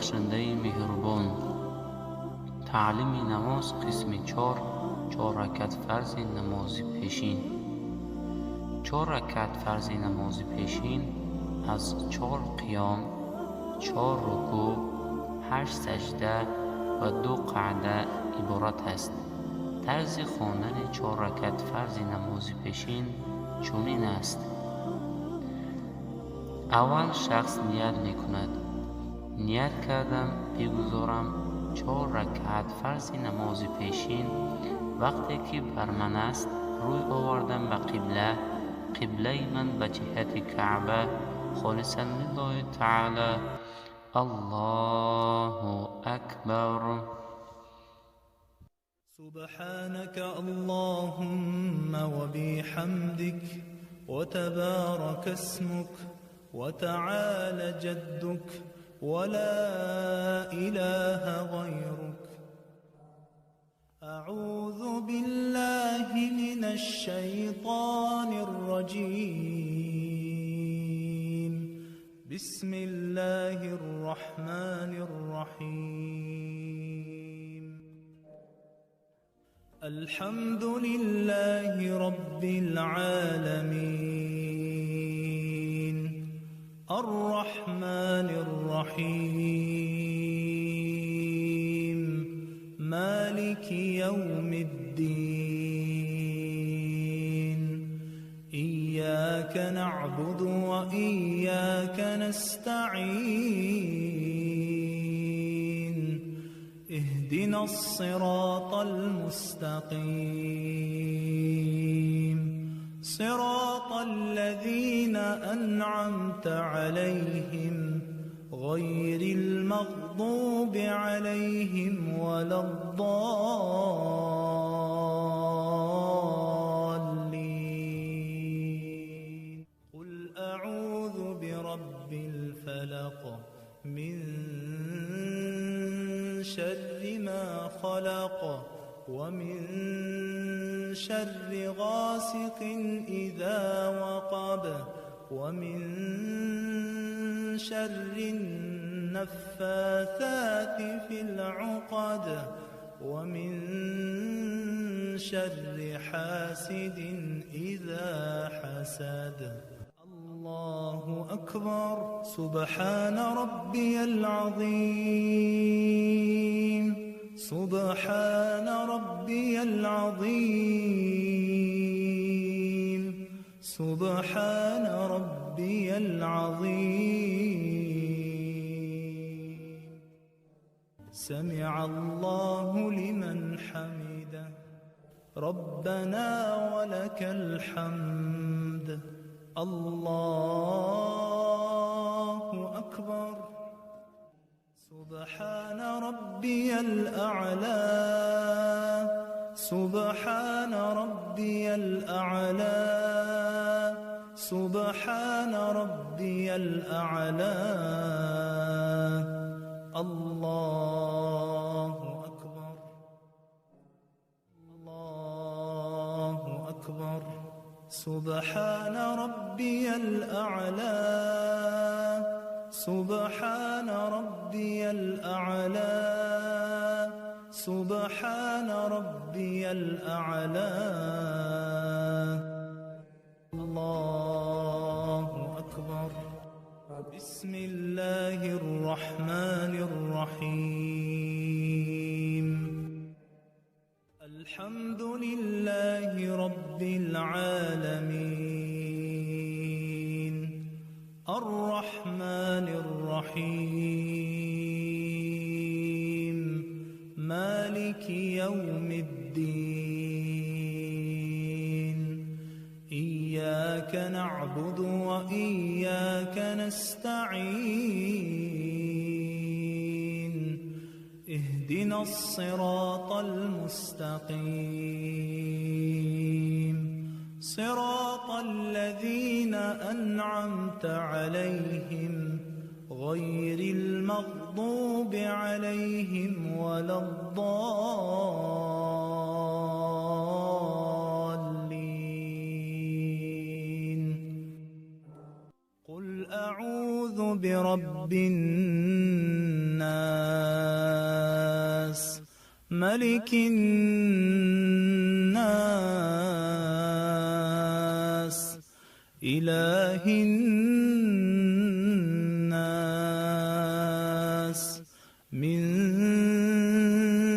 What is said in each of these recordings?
بخشنده مهربان. تعلیم نماز قسم 4 رکعت فرض نماز پیشین. 4 رکعت فرض نماز پیشین از 4 قیام، 4 رکوع، 8 سجده و 2 قعده عبارت است. طرز خواندن 4 رکعت فرض نماز پیشین چنین است: اول شخص نیت میکند: نیت کردم بگذارم 4 رکعت فرض نماز پیشین وقتی که بر من است روی آوردم به قبله من به جهت کعبه خالصا لله تعالی. الله اکبر. سبحانك اللهم وبحمدك وتبارك اسمك وتعالى جدك ولا إله غيرك. أعوذ بالله من الشيطان الرجيم. بسم الله الرحمن الرحيم. الحمد لله رب العالمين الرحمن الرحيم مالك يوم الدين. إياك نعبد وإياك نستعين. اهدنا الصراط المستقيم صراط الذين أنعمت عليهم غير المغضوب عليهم ولا الضالين. قل أعوذ برب الفلق من شر ما خلق ومن شر غاسق إذا وقب ومن شر النفاثات في العقد ومن شر حاسد إذا حسد. الله أكبر. سبحان ربي العظيم. سبحان ربي العظيم. سبحان ربي العظيم. سمع الله لمن حمده. ربنا ولك الحمد. الله أكبر. سبحان ربي الأعلى. سبحان ربي الأعلى. سبحان ربي الأعلى. الله أكبر. الله أكبر. سبحان ربي الأعلى. سبحان ربي الأعلى. سبحان ربي الأعلى. الله أكبر. بسم الله الرحمن الرحيم. الحمد لله رب العالمين الرحمن الرحيم مالك يوم الدين. إياك نعبد وإياك نستعين. اهدنا الصراط المستقيم صراط الذين أنعمت عليهم غير المغضوب عليهم ولا الضالين. قل أعوذ برب الناس الناس ملك الناس إله الناس من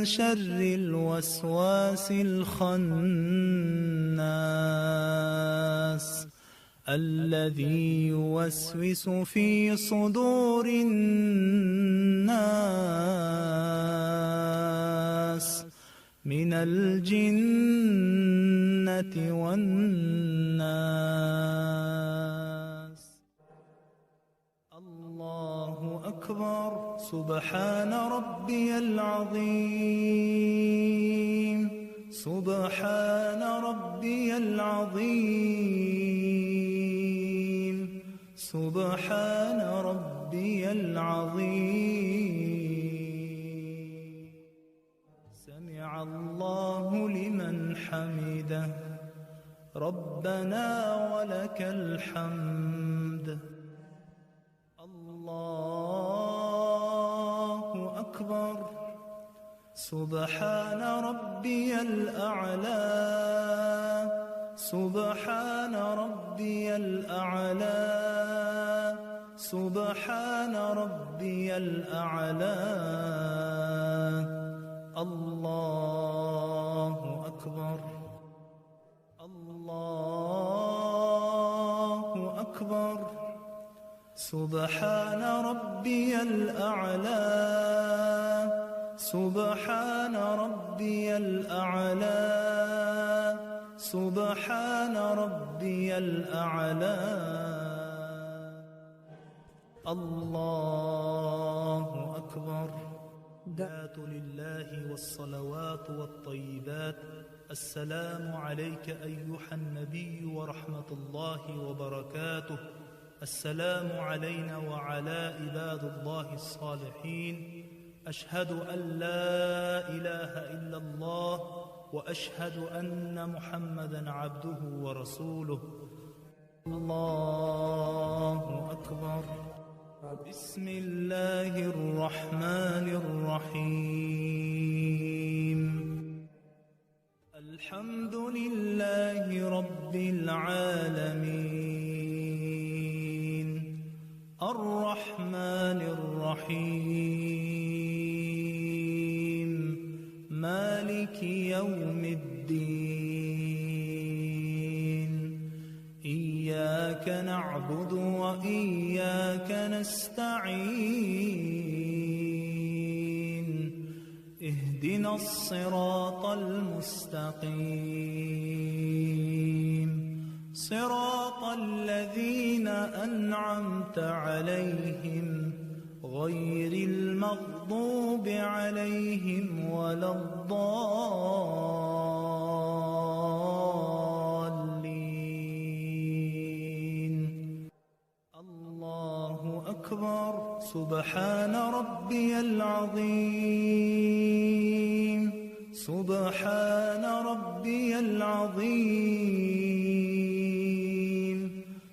شر الوسواس الخناس الذي يوسوس في صدور الناس من الجنة والناس. الله أكبر. سبحان ربي العظيم سبحان ربي العظيم سبحان ربي العظيم. سمع الله لمن حمده ربنا ولك الحمد. الله أكبر. سبحان ربي الأعلى سبحان ربي الأعلى سبحان ربي الأعلى. الله أكبر. الله أكبر. سبحان ربي الأعلى سبحان ربي الأعلى سبحان ربي الأعلى. الله أكبر. دعوة لله والصلوات والطيبات. السلام عليك أيها النبي ورحمة الله وبركاته. السلام علينا وعلى عباد الله الصالحين. أشهد أن لا إله إلا الله وأشهد أن محمدا عبده ورسوله. الله أكبر. بسم الله الرحمن الرحيم. الحمد لله رب العالمين الرحمن الرحيم مالك يوم الدين. إياك نعبد وإياك نستعين. اهدنا الصراط المستقيم صراط الذين أنعمت عليهم غير المغضوب عليهم ولا الضالين. الله أكبر. سبحان ربي العظيم سبحان ربي العظيم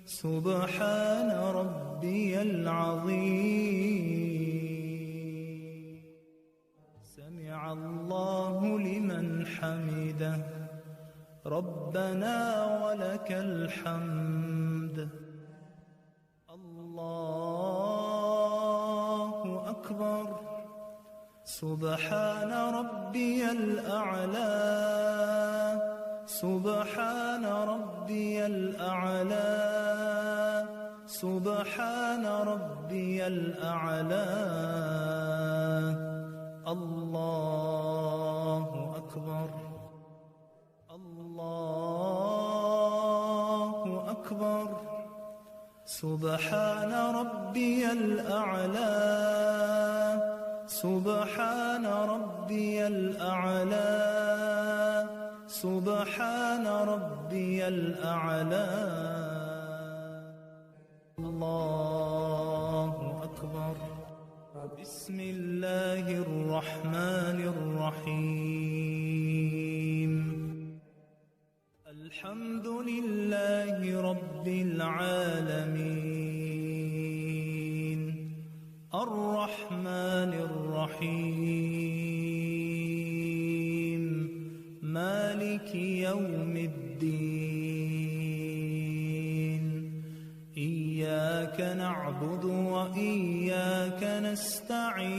سبحان ربي العظيم. سمع الله لمن حمده ربنا ولك الحمد. الله أكبر. سبحان ربي الأعلى سبحان ربي الأعلى سبحان ربي الأعلى. الله أكبر. الله أكبر. سبحان ربي الأعلى سبحان ربي الأعلى سبحان ربي الأعلى. الله أكبر. بسم الله الرحمن الرحيم. الحمد لله رب العالمين الرحمن الرحيم مالك يوم الدين إياك نعبد وإياك نستعين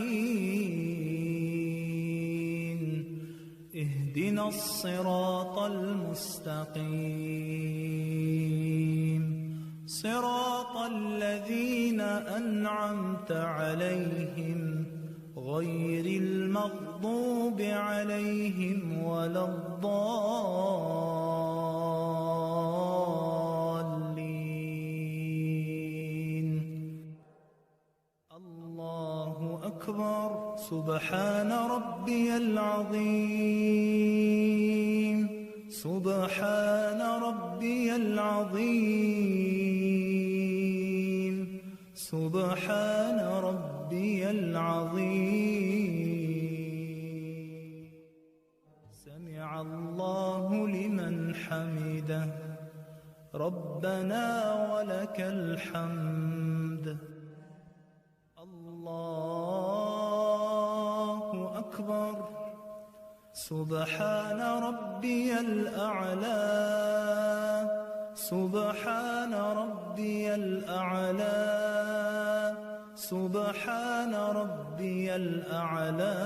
اهدنا الصراط المستقيم صراط الذين أنعمت عليهم غير المغضوب عليهم ولا الضالين. الله أكبر. سبحان ربي العظيم سبحان ربي العظيم سبحان ربي العظيم. سمع الله لمن حمده ربنا ولك الحمد. الله أكبر. سبحان ربي الأعلى سبحان ربي الأعلى سبحان ربي الأعلى.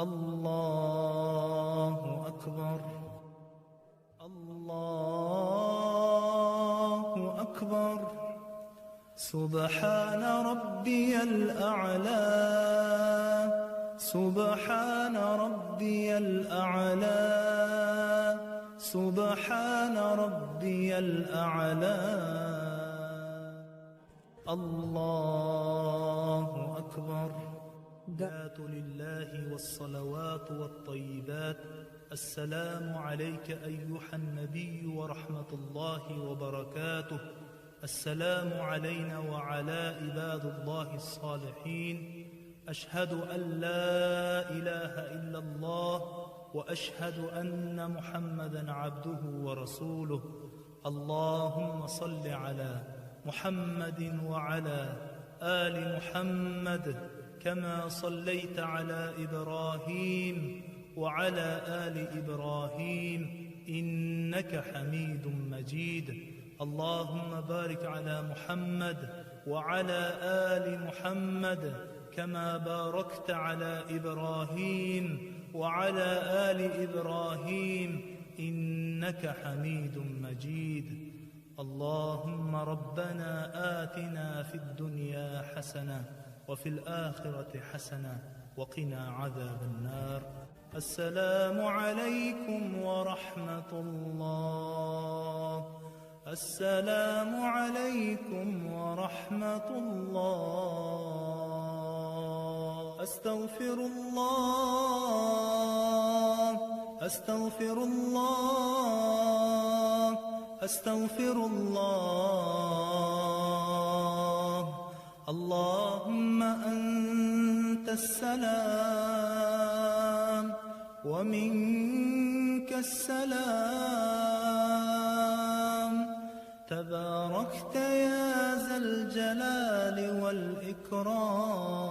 الله أكبر. الله أكبر. سبحان ربي الأعلى سبحان ربي الأعلى سبحان ربي الأعلى. الله أكبر. دعوة لله والصلوات والطيبات. السلام عليك أيها النبي ورحمة الله وبركاته. السلام علينا وعلى عباد الله الصالحين. أشهد أن لا إله إلا الله وأشهد أن محمدًا عبده ورسوله. اللهم صل على محمد وعلى آل محمد كما صليت على إبراهيم وعلى آل إبراهيم إنك حميد مجيد. اللهم بارك على محمد وعلى آل محمد كما باركت على إبراهيم وعلى آل إبراهيم إنك حميد مجيد. اللهم ربنا آتنا في الدنيا حسنة وفي الآخرة حسنة وقنا عذاب النار. السلام عليكم ورحمة الله. السلام عليكم ورحمة الله. أستغفر الله أستغفر الله أستغفر الله. اللهم أنت السلام ومنك السلام. تباركت يا ذا الجلال والإكرام.